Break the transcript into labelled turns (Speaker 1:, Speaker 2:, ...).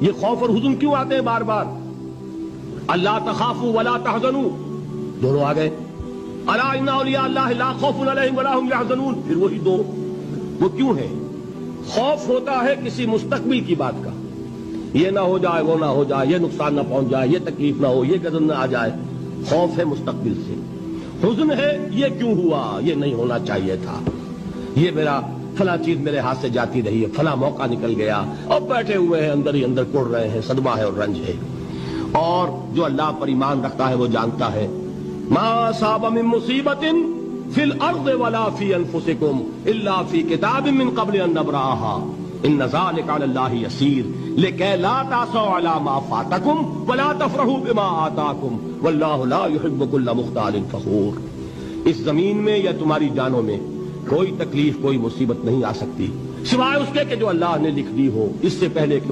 Speaker 1: یہ خوف اور حزن کیوں آتے ہیں بار بار؟ اللہ تخافوا ولا تحزنوا دونوں آ گئے. الا ان اولیاء اللہ لا خوف علیہم ولا هم يحزنون پھر وہی دو. وہ کیوں ہے؟ خوف ہوتا ہے کسی مستقبل کی بات کا، یہ نہ ہو جائے، وہ نہ ہو جائے، یہ نقصان نہ پہنچ جائے، یہ تکلیف نہ ہو، یہ غضب نہ آ جائے. خوف ہے مستقبل سے. حزن ہے یہ کیوں ہوا، یہ نہیں ہونا چاہیے تھا، یہ میرا فلاں چیز میرے ہاتھ سے جاتی رہی ہے، فلاں موقع نکل گیا، اور بیٹھے ہوئے ہیں اندر ہی اندر کڑ رہے ہیں، صدمہ ہے اور رنج ہے. اور جو اللہ پر ایمان رکھتا ہے وہ جانتا ہے ما اصاب من مصیبت فی الارض ولا فی انفسکم الا فی کتاب من قبل ان نبرأها ان ذلک علی اللہ یسیر لکی لا تعصوا علی ما فاتکم ولا تفرحوا بما آتاکم واللہ لا يحب کل مختال فخور. اس زمین میں یا تمہاری جانوں میں کوئی تکلیف کوئی مصیبت نہیں آ سکتی سوائے اس کے کہ جو اللہ نے لکھ دی ہو اس سے پہلے کہ